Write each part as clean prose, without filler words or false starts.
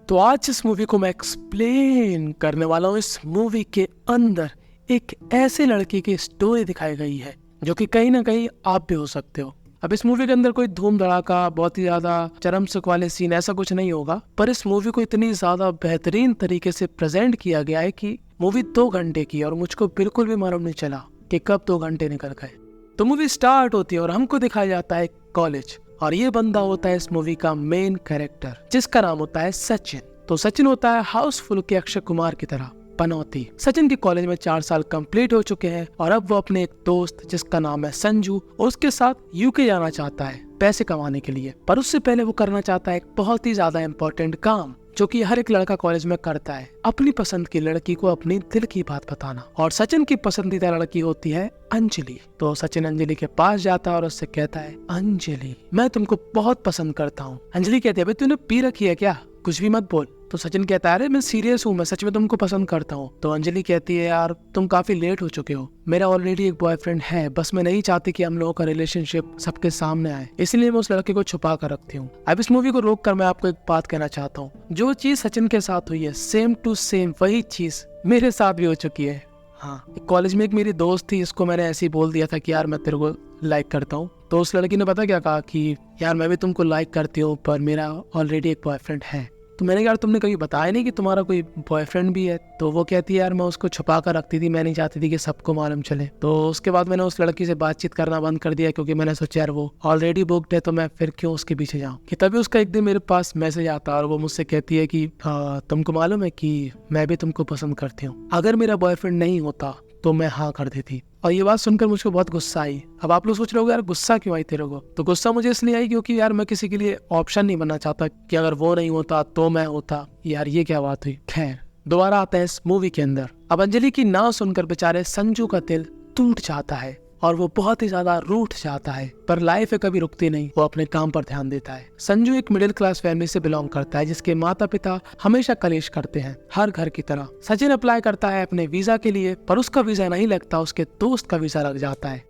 तो आज इस मूवी को मैं एक्सप्लेन करने वाला हूँ। इस मूवी के अंदर एक ऐसे लड़की की स्टोरी दिखाई गई है जो कि कहीं ना कहीं आप भी हो सकते हो। अब इस मूवी के अंदर कोई धूम धड़ाका बहुत ही ज्यादा चरम सुख वाले सीन ऐसा कुछ नहीं होगा, पर इस मूवी को इतनी ज्यादा बेहतरीन तरीके से प्रेजेंट किया गया है कि मूवी 2 घंटे की और मुझको बिल्कुल भी मालूम नहीं चला कि कब 2 घंटे निकल गए। तो मूवी स्टार्ट होती है और हमको दिखाया जाता है कॉलेज, और ये बंदा होता है इस मूवी का मेन कैरेक्टर जिसका नाम होता है सचिन। तो सचिन होता है हाउसफुल के अक्षय कुमार की तरह पनौती। सचिन के कॉलेज में 4 साल कंप्लीट हो चुके हैं और अब वो अपने एक दोस्त जिसका नाम है संजू उसके साथ यूके जाना चाहता है पैसे कमाने के लिए। पर उससे पहले वो करना चाहता है एक बहुत ही ज्यादा इम्पोर्टेंट काम जो कि हर एक लड़का कॉलेज में करता है, अपनी पसंद की लड़की को अपनी दिल की बात बताना। और सचिन की पसंदीदा लड़की होती है अंजलि। तो सचिन अंजलि के पास जाता है और उससे कहता है, अंजलि मैं तुमको बहुत पसंद करता हूँ। अंजलि कहती है, भाई तूने पी रखी है क्या, कुछ भी मत बोल। तो सचिन कहता है, अरे मैं सीरियस हूँ, मैं सच में तुमको पसंद करता हूँ। तो अंजलि कहती है, यार तुम काफी लेट हो चुके हो, मेरा ऑलरेडी एक बॉयफ्रेंड है, बस मैं नहीं चाहती कि हम लोगों का रिलेशनशिप सबके सामने आए, इसलिए मैं उस लड़के को छुपा कर रखती हूँ। अब इस मूवी को रोक कर मैं आपको एक बात कहना चाहता हूँ, जो चीज सचिन के साथ हुई है सेम टू सेम वही चीज मेरे साथ भी हो चुकी है। हाँ, कॉलेज में एक मेरी दोस्त थी, इसको मैंने ऐसे ही बोल दिया था कि यार मैं तेरे को लाइक करता हूँ। तो उस लड़की ने पता क्या कहा कि यार मैं भी तुमको लाइक करती हूँ पर मेरा ऑलरेडी एक बॉयफ्रेंड है। तो मैंने कहा, यार तुमने कभी बताया नहीं कि तुम्हारा कोई बॉयफ्रेंड भी है। तो वो कहती है, यार मैं उसको छुपा कर रखती थी, मैं नहीं चाहती थी कि सबको मालूम चले। तो उसके बाद मैंने उस लड़की से बातचीत करना बंद कर दिया क्योंकि मैंने सोचा यार वो ऑलरेडी बुक्ड है तो मैं फिर क्यों उसके पीछे जाऊँ। कि तभी उसका एक दिन मेरे पास मैसेज आता है और वो मुझसे कहती है कि तुमको मालूम है कि मैं भी तुमको पसंद करती हूँ, अगर मेरा बॉयफ्रेंड नहीं होता तो मैं हाँ कर देती। और ये बात सुनकर मुझको बहुत गुस्सा आई। अब आप लोग सोच रहे होगे यार गुस्सा क्यों आई तेरे को, तो गुस्सा मुझे इसलिए आई क्योंकि यार मैं किसी के लिए ऑप्शन नहीं बनना चाहता कि अगर वो नहीं होता तो मैं होता। यार ये क्या बात हुई। खैर दोबारा आता है इस मूवी के अंदर। अब अंजलि की ना सुनकर बेचारे संजू का दिल टूट जाता है और वो बहुत ही ज्यादा रूठ जाता है, पर लाइफ कभी रुकती नहीं, वो अपने काम पर ध्यान देता है। संजू एक मिडिल क्लास फैमिली से बिलोंग करता है जिसके माता पिता हमेशा कलेश करते हैं हर घर की तरह। सचिन अप्लाई करता है अपने वीजा के लिए पर उसका वीजा नहीं लगता, उसके दोस्त का वीजा लग जाता है।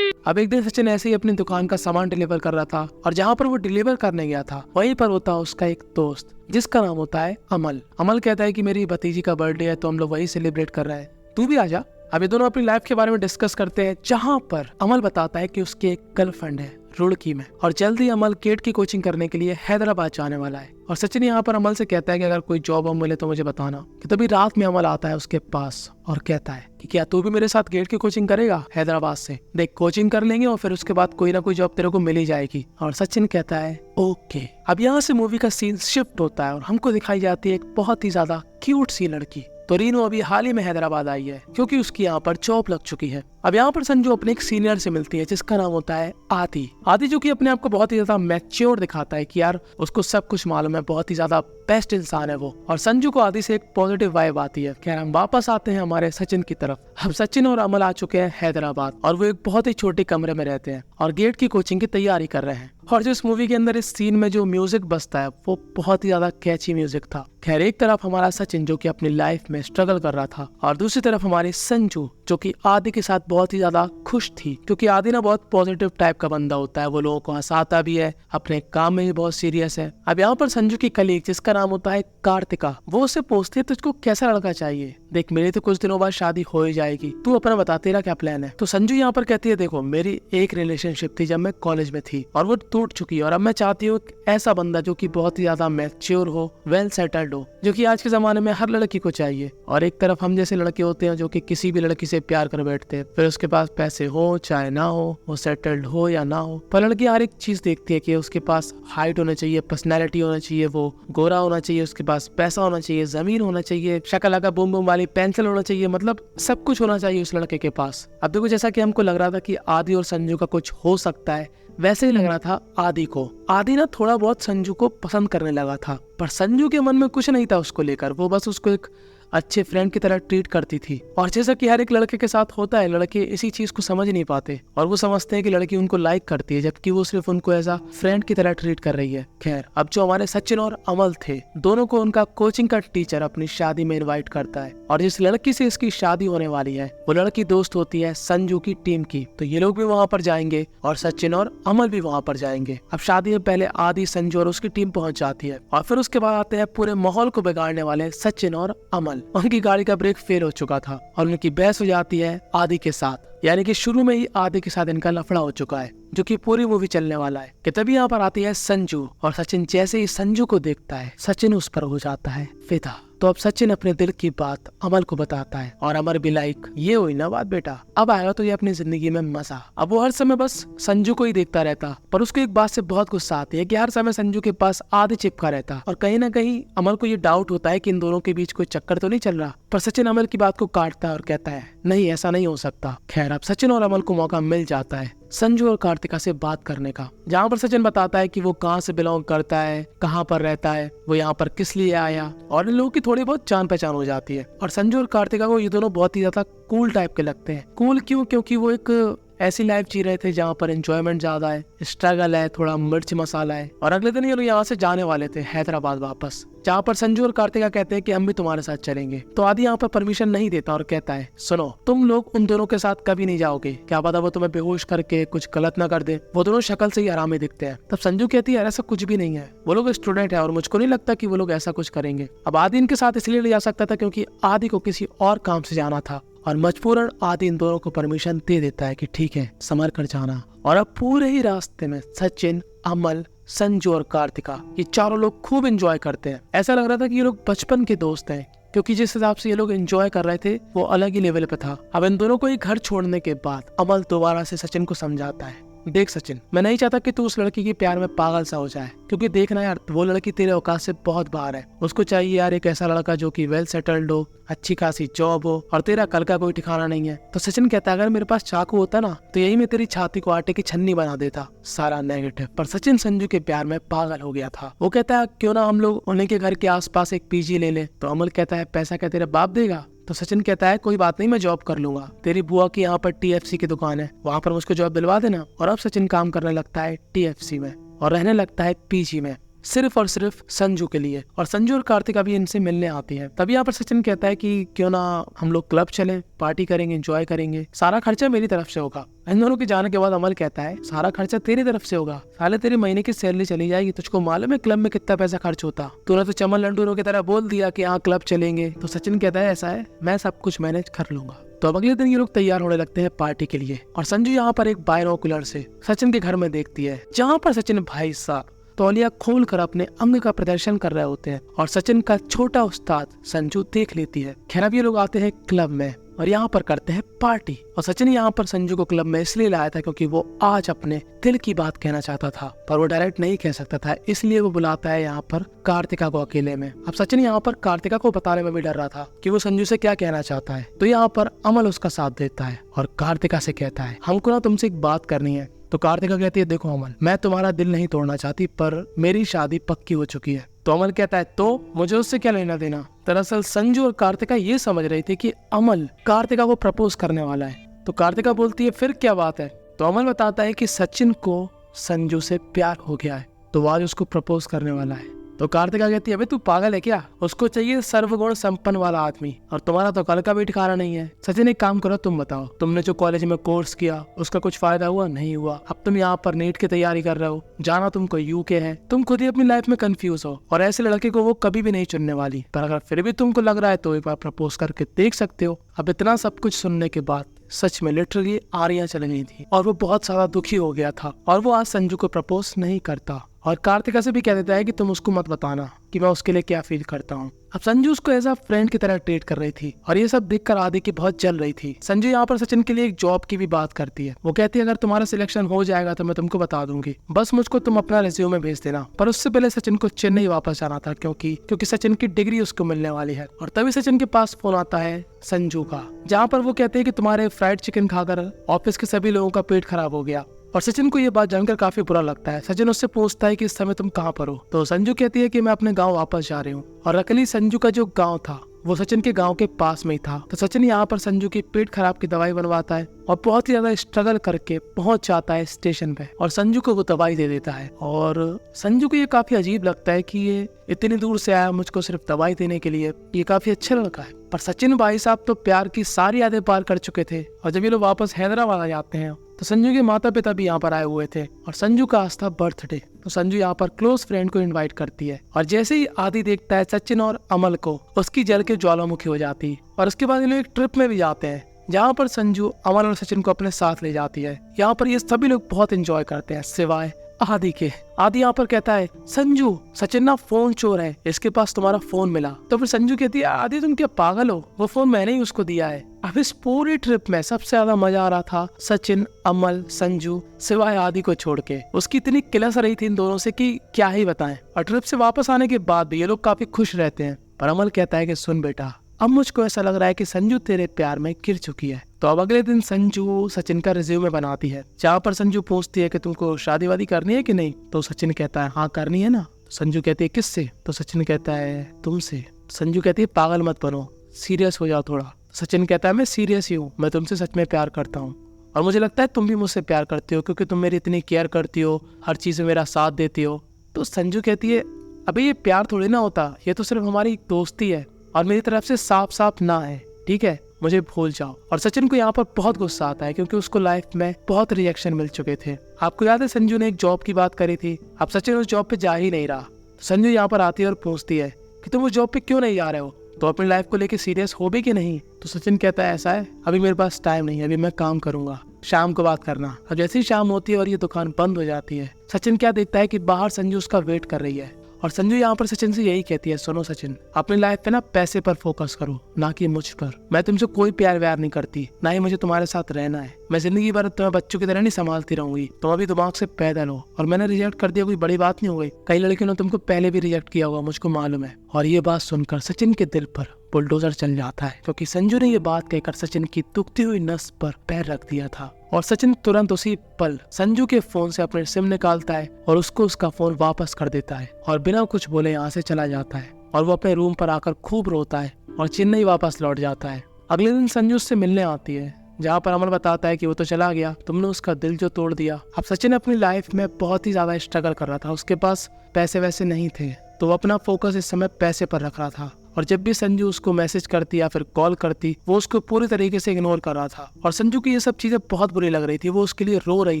अब एक दिन सचिन ऐसे ही अपनी दुकान का सामान डिलीवर कर रहा था और जहाँ पर वो डिलीवर करने गया था वहीं पर होता उसका एक दोस्त जिसका नाम होता है अमल। अमल कहता है कि मेरी भतीजी का बर्थडे है तो हम लोग वही सेलिब्रेट कर रहे हैं, तू भी आजा। अब ये दोनों अपनी लाइफ के बारे में डिस्कस करते हैं, जहाँ पर अमल बताता है कि उसकी एक गर्लफ्रेंड है रुड़की में और जल्दी अमल गेट की कोचिंग करने के लिए हैदराबाद जाने वाला है। और सचिन यहाँ पर अमल से कहता है कि अगर कोई जॉब मिले तो मुझे बताना। कि तभी रात में अमल आता है उसके पास और कहता है कि क्या तू भी मेरे साथ गेट की कोचिंग करेगा हैदराबाद से, देख कोचिंग कर लेंगे और फिर उसके बाद कोई ना कोई जॉब तेरे को मिल ही जाएगी। और सचिन कहता है ओके। अब यहाँ से मूवी का सीन शिफ्ट होता है और हमको दिखाई जाती है एक बहुत ही ज्यादा क्यूट सी लड़की। तो रीनू अभी हाल ही में हैदराबाद आई है क्योंकि उसकी यहाँ पर जॉब लग चुकी है। अब यहाँ पर संजू अपने एक सीनियर से मिलती है जिसका नाम होता है आदि। आदि जो कि अपने आप को बहुत ही ज्यादा मैच्योर दिखाता है कि यार उसको सब कुछ मालूम है, बहुत ही ज्यादा बेस्ट इंसान है वो। और संजू को आदि से एक पॉजिटिव वाइब आती है। खैर हम वापस आते हैं हमारे सचिन की तरफ। अब सचिन और अमल आ चुके हैं हैदराबाद और वो एक बहुत ही छोटे कमरे में रहते हैं और गेट की कोचिंग की तैयारी कर रहे हैं। और जो इस मूवी के अंदर इस सीन में जो म्यूजिक बजता है वो बहुत ही ज्यादा कैची म्यूजिक था। खैर एक तरफ हमारा सचिन जो कि अपनी लाइफ में स्ट्रगल कर रहा था और दूसरी तरफ हमारी संजू जो कि आदि के साथ बहुत ही ज्यादा खुश थी क्योंकि आदि ना बहुत पॉजिटिव टाइप का बंदा होता है, वो लोगों को हंसाता भी है, अपने काम में भी बहुत सीरियस है। अब यहाँ पर संजू की कलीग जिसका नाम होता है कार्तिका, वो उससे पूछती है तुझको कैसा लड़का चाहिए, देख मेरी तो कुछ दिनों बाद शादी हो ही जाएगी, तू अपना बता तेरा क्या प्लान है। तो संजू यहाँ पर कहती है, देखो मेरी एक रिलेशनशिप थी जब मैं कॉलेज में थी और वो टूट चुकी है और अब मैं चाहती हूँ ऐसा बंदा जो कि बहुत ही ज्यादा मैच्योर हो, वेल सेटल्ड हो, जो कि आज के जमाने में हर लड़की को चाहिए। और एक तरफ हम जैसे लड़के होते हैं जो कि किसी भी लड़की से प्यार कर बैठते हैं, फिर उसके पास पैसे हो चाहे ना हो, वो सेटल्ड हो या ना हो, पर लड़की हर एक चीज देखती है कि उसके पास हाइट होना चाहिए, पर्सनैलिटी होना चाहिए, वो गोरा होना चाहिए, उसके पास पैसा होना चाहिए, जमीन होना चाहिए, शक्ल का बूम बूम वाली पेंसिल होना चाहिए, मतलब सब कुछ होना चाहिए उस लड़के के पास। अब देखो जैसा कि हमको लग रहा था कि आदि और संजू का कुछ हो सकता है, वैसे ही लग रहा था आदि को। आदि ना थोड़ा बहुत संजू को पसंद करने लगा था पर संजू के मन में कुछ नहीं था उसको लेकर, वो बस उसको एक अच्छे फ्रेंड की तरह ट्रीट करती थी। और जैसा कि हर एक लड़के के साथ होता है, लड़के इसी चीज को समझ नहीं पाते और वो समझते हैं कि लड़की उनको लाइक करती है, जबकि वो सिर्फ उनको एज अ फ्रेंड की तरह ट्रीट कर रही है। खैर, अब जो हमारे सचिन और अमल थे, दोनों को उनका कोचिंग का टीचर अपनी शादी में इनवाइट करता है और जिस लड़की से इसकी शादी होने वाली है वो लड़की दोस्त होती है संजू की टीम की। तो ये लोग भी वहाँ पर जाएंगे और सचिन और अमल भी वहाँ पर जाएंगे। अब शादी में पहले आदि, संजू और उसकी टीम पहुंच जाती है और फिर उसके बाद आते हैं पूरे माहौल को बिगाड़ने वाले सचिन और अमल। उनकी गाड़ी का ब्रेक फेल हो चुका था और उनकी बहस हो जाती है आदि के साथ, यानी कि शुरू में ही आदि के साथ इनका लफड़ा हो चुका है, जो कि पूरी मूवी चलने वाला है। कि तभी यहाँ पर आती है संजू और सचिन जैसे ही संजू को देखता है, सचिन उस पर हो जाता है फिदा। तो अब सचिन अपने दिल की बात अमल को बताता है और अमर भी लाइक, ये हुई ना बात बेटा, अब आएगा तो ये अपनी जिंदगी में मजा। अब वो हर समय बस संजू को ही देखता रहता, पर उसको एक बात से बहुत गुस्सा आती है कि हर समय संजू के पास आदि चिपका रहता और कहीं ना कहीं अमल को ये डाउट होता है कि इन दोनों के बीच कोई चक्कर तो नहीं चल रहा। पर सचिन अमल की बात को काटता है और कहता है नहीं, ऐसा नहीं हो सकता। खैर, अब सचिन और अमल को मौका मिल जाता है संजू और कार्तिका से बात करने का, जहाँ पर सचिन बताता है कि वो कहाँ से बिलोंग करता है, कहाँ पर रहता है, वो यहाँ पर किस लिए आया, और इन लोगों की थोड़ी बहुत जान पहचान हो जाती है। और संजू और कार्तिका को ये दोनों बहुत ही ज्यादा कूल टाइप के लगते हैं। कूल क्यों? क्योंकि वो एक ऐसी लाइफ जी रहे थे जहाँ पर एंजॉयमेंट ज्यादा है, स्ट्रगल है, थोड़ा मिर्च मसाला है। और अगले दिन ये लोग यहाँ से जाने वाले थे हैदराबाद वापस, जहाँ पर संजू और कार्तिका कहते हैं कि हम भी तुम्हारे साथ चलेंगे। तो आदि यहाँ पर परमिशन नहीं देता और कहता है सुनो, तुम लोग उन दोनों के साथ कभी नहीं जाओगे, क्या पता वो तुम्हें बेहोश करके कुछ गलत ना कर दे, वो दोनों शक्ल से ही आराम दिखते हैं। तब संजू कहती है ऐसा कुछ भी नहीं है, वो लोग स्टूडेंट है और मुझको नहीं लगता कि वो लोग ऐसा कुछ करेंगे। अब आदि इनके साथ इसलिए ले जा सकता था क्योंकि आदि को किसी और काम से जाना था और मजबूरन आदि इन दोनों को परमिशन दे देता है कि ठीक है, संभल कर जाना। और अब पूरे ही रास्ते में सचिन, अमल, संजू और कार्तिका ये चारों लोग खूब एंजॉय करते हैं। ऐसा लग रहा था कि ये लोग बचपन के दोस्त हैं, क्योंकि जिस हिसाब से ये लोग एंजॉय कर रहे थे वो अलग ही लेवल पे था। अब इन दोनों को एक घर छोड़ने के बाद अमल दोबारा से सचिन को समझाता है, देख सचिन, मैं नहीं चाहता कि तू उस लड़की के प्यार में पागल सा हो जाए, क्योंकि देखना यार, वो लड़की तेरे औकात से बहुत बाहर है। उसको चाहिए यार एक ऐसा लड़का जो कि वेल सेटल्ड हो, अच्छी खासी जॉब हो, और तेरा कल का कोई ठिकाना नहीं है। तो सचिन कहता है अगर मेरे पास चाकू होता ना तो यही मैं तेरी छाती को आटे की छन्नी बना देता, सारा नेगेटिव। पर सचिन संजू के प्यार में पागल हो गया था। वो कहता है क्यों ना हम लोग उन्हीं के घर के आसपास एक पीजी ले लें। तो अमल कहता है पैसा क्या तेरा बाप देगा? तो सचिन कहता है कोई बात नहीं, मैं जॉब कर लूंगा, तेरी बुआ की यहाँ पर TFC की दुकान है, वहाँ पर मुझको जॉब दिलवा देना। और अब सचिन काम करने लगता है TFC में और रहने लगता है पीजी में, सिर्फ और सिर्फ संजू के लिए। और संजू और कार्तिका भी इनसे मिलने आती है। तभी यहाँ पर सचिन कहता है कि क्यों ना हम लोग क्लब चलें, पार्टी करेंगे, एंजॉय करेंगे, सारा खर्चा मेरी तरफ से होगा। इन दोनों के जाने के बाद अमल कहता है सारा खर्चा तेरी तरफ से होगा, साले तेरी महीने की सैलरी चली जाएगी, तुझको मालूम है क्लब में कितना पैसा खर्च होता, तूने तो चमन लंडूरों की तरह बोल दिया कि हाँ क्लब चलेंगे। तो सचिन कहता है ऐसा है, मैं सब कुछ मैनेज कर लूंगा। तो अब अगले दिन ये लोग तैयार होने लगते हैं पार्टी के लिए और संजू यहाँ पर एक बायनोकुलर से सचिन के घर में देखती है, जहाँ पर सचिन भाई साहब तौलिया खोल कर अपने अंग का प्रदर्शन कर रहे होते हैं और सचिन का छोटा उस्ताद संजू देख लेती है। खैर, अब ये लोग आते हैं क्लब में और यहाँ पर करते हैं पार्टी। और सचिन यहाँ पर संजू को क्लब में इसलिए लाया था क्योंकि वो आज अपने दिल की बात कहना चाहता था, पर वो डायरेक्ट नहीं कह सकता था, इसलिए वो बुलाता है यहाँ पर कार्तिका को अकेले में। अब सचिन यहाँ पर कार्तिका को बताने में भी डर रहा था कि वो संजू से क्या कहना चाहता है। तो यहाँ पर अमल उसका साथ देता है और कार्तिका से कहता है हमको ना तुमसे एक बात करनी है। तो कार्तिका कहती है देखो अमल, मैं तुम्हारा दिल नहीं तोड़ना चाहती, पर मेरी शादी पक्की हो चुकी है। तो अमल कहता है तो मुझे उससे क्या लेना देना। दरअसल संजू और कार्तिका ये समझ रही थी कि अमल कार्तिका को प्रपोज करने वाला है। तो कार्तिका बोलती है फिर क्या बात है। तो अमल बताता है कि सचिन को संजू से प्यार हो गया है, तो वो आज उसको प्रपोज करने वाला है। तो कार्तिका कहती है अबे तू पागल है क्या, उसको चाहिए सर्वगुण संपन्न वाला आदमी, और तुम्हारा तो कल का भी ठिकाना नहीं है। सचिन एक काम करो, तुम बताओ, तुमने जो कॉलेज में कोर्स किया उसका कुछ फायदा हुआ? नहीं हुआ। अब तुम यहाँ पर नीट की तैयारी कर रहे हो, जाना तुमको यूके है, तुम खुद ही अपनी लाइफ में कंफ्यूज हो और ऐसे लड़के को वो कभी भी नहीं चुनने वाली। पर अगर फिर भी तुमको लग रहा है तो एक बार प्रपोज करके देख सकते हो। अब इतना सब कुछ सुनने के बाद सच में लिटरली आरियां चल गई थी और वो बहुत ज्यादा दुखी हो गया था और वो आज संजू को प्रपोज नहीं करता और कार्तिका से भी कह देता है कि तुम उसको मत बताना कि मैं उसके लिए क्या फील करता हूँ। अब संजू उसको एज अ फ्रेंड की तरह ट्रीट कर रही थी और ये सब देखकर आदि की बहुत जल रही थी। संजू यहाँ पर सचिन के लिए एक जॉब की भी बात करती है। वो कहती है अगर तुम्हारा सिलेक्शन हो जाएगा तो मैं तुमको बता दूंगी, बस मुझको तुम अपना रिज्यूमे भेज देना। पर उससे पहले सचिन को चेन्नई वापस जाना था क्योंकि सचिन की डिग्री उसको मिलने वाली है। और तभी सचिन के पास फोन आता है संजू का, जहाँ पर वो कहते हैं कि तुम्हारे फ्राइड चिकन खाकर ऑफिस के सभी लोगों का पेट खराब हो गया। और सचिन को ये बात जानकर काफी बुरा लगता है। सचिन उससे पूछता है कि इस समय तुम कहाँ पर हो। तो संजू कहती है कि मैं अपने गांव वापस जा रही हूँ। और अकेली संजू का जो गांव था वो सचिन के गांव के पास में ही था। तो सचिन यहाँ पर संजू की पेट खराब की दवाई बनवाता है और बहुत ही ज्यादा स्ट्रगल करके पहुंच जाता है स्टेशन पे और संजू को वो दवाई दे देता है। और संजू को ये काफी अजीब लगता है कि ये इतनी दूर से आया मुझको सिर्फ दवाई देने के लिए, ये काफी अच्छा लड़का है। पर सचिन भाई साहब तो प्यार की सारी यादें पार कर चुके थे और जब ये लोग वापस हैदराबाद आ जाते हैं तो संजू के माता पिता भी यहाँ पर आए हुए थे और संजू का आज था बर्थडे। तो संजू यहाँ पर क्लोज फ्रेंड को इनवाइट करती है और जैसे ही आदि देखता है सचिन और अमल को, उसकी जल के ज्वालामुखी हो जाती है। और उसके बाद ये लोग एक ट्रिप में भी जाते हैं जहाँ पर संजू अमल और सचिन को अपने साथ ले जाती है। यहाँ पर ये सभी लोग बहुत एंजॉय करते हैं सिवाय आदि के। आदि यहाँ पर कहता है संजू सचिन ना फोन चोर है, इसके पास तुम्हारा फोन मिला। तो फिर संजू कहती है आदि तुम क्या पागल हो, वो फोन मैंने ही उसको दिया है। अब इस पूरी ट्रिप में सबसे ज्यादा मजा आ रहा था सचिन, अमल, संजू सिवाय आदि को छोड़ के। उसकी इतनी किलस रही थी इन दोनों से कि क्या ही बताएं। और ट्रिप से वापस आने के बाद भी ये लोग काफी खुश रहते हैं। पर अमल कहता है कि सुन बेटा, अब मुझको ऐसा लग रहा है कि संजू तेरे प्यार में गिर चुकी है। तो अब अगले दिन संजू सचिन का रिज्यूमे बनाती है जहाँ पर संजू पूछती है कि तुमको शादी वादी करनी है कि नहीं। तो सचिन कहता है हाँ करनी है ना। तो संजू कहती है किससे। तो सचिन कहता है तुमसे। संजू कहती है पागल मत बनो, सीरियस हो जाओ थोड़ा। सचिन कहता है मैं सीरियस ही हूँ, मैं तुमसे सच में प्यार करता हूँ और मुझे लगता है तुम भी मुझसे प्यार करती हो क्योंकि तुम मेरी इतनी केयर करती हो, हर चीज में मेरा साथ देती हो। तो संजू कहती है अभी ये प्यार थोड़ी ना होता, ये तो सिर्फ हमारी दोस्ती है और मेरी तरफ से साफ साफ ना है, ठीक है, मुझे भूल जाओ। और सचिन को यहाँ पर बहुत गुस्सा आता है क्योंकि उसको लाइफ में बहुत रिजेक्शन मिल चुके थे। आपको याद है संजू ने एक जॉब की बात करी थी, अब सचिन उस जॉब पे जा ही नहीं रहा। तो संजू यहाँ पर आती है और पूछती है कि तुम उस जॉब पे क्यों नहीं जा रहे हो, तो अपनी लाइफ को लेके सीरियस हो भी कि नहीं। तो सचिन कहता है ऐसा है, अभी मेरे पास टाइम नहीं है, अभी मैं काम करूंगा, शाम को बात करना। अब जैसे ही शाम होती है और ये दुकान बंद हो जाती है, सचिन क्या देखता है कि बाहर संजू उसका वेट कर रही है। और संजू यहाँ पर सचिन से यही कहती है सुनो सचिन, अपनी लाइफ पे ना पैसे पर फोकस करो, ना कि मुझ पर। मैं तुमसे कोई प्यार व्यार नहीं करती, ना ही मुझे तुम्हारे साथ रहना है। मैं जिंदगी भर तुम्हें बच्चों की तरह नहीं संभालती रहूंगी, तुम अभी दिमाग से पैदल हो और मैंने रिजेक्ट कर दिया कोई बड़ी बात नहीं हो गई। कई लड़कियों ने तुमको पहले भी रिजेक्ट किया होगा, मुझको मालूम है। और ये बात सुनकर सचिन के दिल पर बुलडोजर चल जाता है क्योंकि संजू ने ये बात कहकर सचिन की दुखती हुई नस पर पैर रख दिया था। और सचिन तुरंत उसी पल संजू के फोन से अपने सिम निकालता है और उसको उसका फोन वापस कर देता है और बिना कुछ बोले यहाँ से चला जाता है। और वो अपने रूम पर आकर खूब रोता है और चेन्नई वापस लौट जाता है। अगले दिन संजू उससे मिलने आती है जहाँ पर अमल बताता है कि वो तो चला गया, तुमने उसका दिल जो तोड़ दिया। अब सचिन अपनी लाइफ में बहुत ही ज्यादा स्ट्रगल कर रहा था, उसके पास पैसे वैसे नहीं थे, तो वो अपना फोकस इस समय पैसे पर रख रहा था। और जब भी संजू उसको मैसेज करती या फिर कॉल करती, वो उसको पूरी तरीके से इग्नोर कर रहा था। और संजू की ये सब चीजें बहुत बुरी लग रही थी, वो उसके लिए रो रही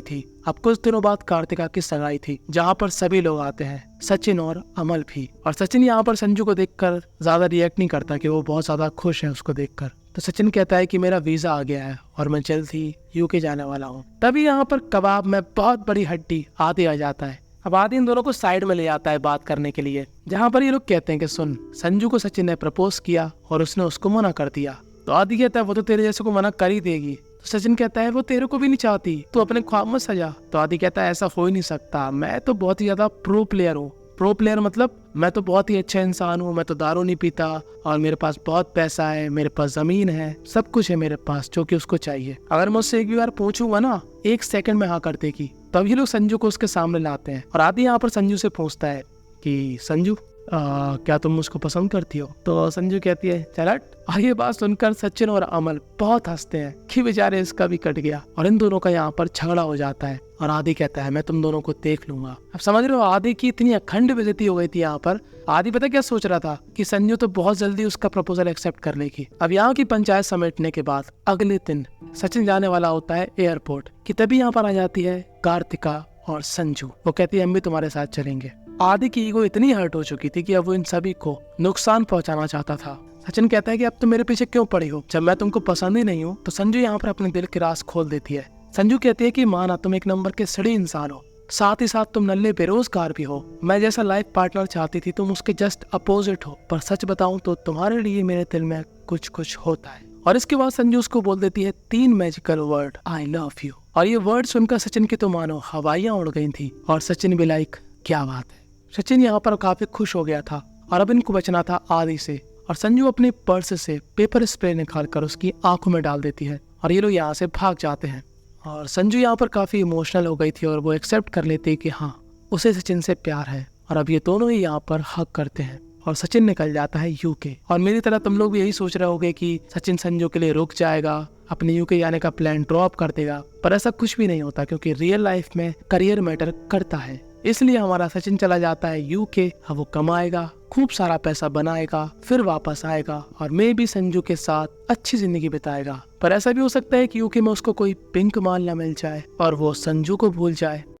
थी। अब कुछ दिनों बाद कार्तिका की सगाई थी जहाँ पर सभी लोग आते हैं, सचिन और अमल भी। और सचिन यहाँ पर संजू को देखकर ज्यादा रिएक्ट नहीं करता कि वो बहुत ज्यादा खुश है उसको देखकर। तो सचिन कहता है कि मेरा वीजा आ गया है और मैं जल्द ही यूके जाने वाला हूँ। तभी यहाँ पर कबाब में बहुत बड़ी हड्डी आदि आ जाता है। अब आदि इन दोनों को साइड में ले जाता है बात करने के लिए, जहाँ पर ये लोग कहते हैं कि सुन, संजू को सचिन ने प्रपोज किया और उसने उसको मना कर दिया। तो आदि कहता है वो तो तेरे जैसे को मना कर ही देगी। तो सचिन कहता है वो तेरे को भी नहीं चाहती, तू अपने ख्वाब मत सजा। तो आदि कहता है ऐसा हो ही नहीं सकता, मैं तो बहुत ही ज्यादा प्रो प्लेयर हूँ। प्रो प्लेयर मतलब मैं तो बहुत ही अच्छा इंसान हूँ, मैं तो दारू नहीं पीता और मेरे पास बहुत पैसा है, मेरे पास जमीन है, सब कुछ है मेरे पास जो कि उसको चाहिए। अगर मैं उससे एक भी बार पूछूंगा ना, 1 सेकंड में हाँ कर देगी। तब ये लोग संजू को उसके सामने लाते हैं और आदि यहाँ पर संजू से पूछता है कि संजू क्या तुम मुझको पसंद करती हो। तो संजू कहती है चल हट। और ये बात सुनकर सचिन और अमल बहुत हंसते हैं कि बेचारे इसका भी कट गया और इन दोनों का यहाँ पर झगड़ा हो जाता है। और आदि कहता है मैं तुम दोनों को देख लूंगा। अब समझ रहे हो आदि की इतनी अखंड बेइज्जती हो गई थी यहाँ पर। आदि पता क्या सोच रहा था कि संजू तो बहुत जल्दी उसका प्रपोजल एक्सेप्ट कर लेगी। अब यहाँ की पंचायत समेटने के बाद अगले दिन सचिन जाने वाला होता है एयरपोर्ट कि तभी यहाँ पर आ जाती है कार्तिका और संजू। वो कहती है हम भी तुम्हारे साथ चलेंगे। आदि की ईगो इतनी हर्ट हो चुकी थी कि अब वो इन सभी को नुकसान पहुंचाना चाहता था। सचिन कहता है कि अब तुम मेरे पीछे क्यों पड़ी हो, जब मैं तुमको पसंद ही नहीं हूँ। तो संजू यहाँ पर अपने दिल की राज खोल देती है। संजू कहती है कि माना तुम एक नंबर के सड़ी इंसान हो, साथ ही साथ तुम नल्ले बेरोजगार भी हो। मैं जैसा लाइफ पार्टनर चाहती थी, तुम उसके जस्ट अपोजिट हो। पर सच बताऊं तो तुम्हारे लिए मेरे दिल में कुछ कुछ होता है। और इसके बाद संजू उसको बोल देती है 3 magical word, I love you. और ये वर्ड सुनकर सचिन की तो मानो हवाइयां उड़ गई थी और सचिन भी लाइक क्या बात है। सचिन यहाँ पर काफी खुश हो गया था और अब इनको बचना था आदि से। और संजू अपने पर्स से पेपर स्प्रे निकालकर उसकी आंखों में डाल देती है और ये लोग यहाँ से भाग जाते हैं। और संजू यहाँ पर काफी इमोशनल हो गई थी और वो एक्सेप्ट कर लेती है कि हाँ, उसे सचिन से प्यार है। और अब ये दोनों ही यहाँ पर हक करते हैं और सचिन निकल जाता है यूके। और मेरी तरह तुम लोग भी यही सोच रहे होगे कि सचिन संजू के लिए रुक जाएगा, अपने यूके जाने का प्लान ड्रॉप कर देगा, पर ऐसा कुछ भी नहीं होता क्योंकि रियल लाइफ में करियर मैटर करता है। इसलिए हमारा सचिन चला जाता है यूके। अब वो कमाएगा, खूब सारा पैसा बनाएगा, फिर वापस आएगा और मैं भी संजू के साथ अच्छी जिंदगी बिताएगा। पर ऐसा भी हो सकता है कि यूके में उसको कोई पिंक माल न मिल जाए और वो संजू को भूल जाए।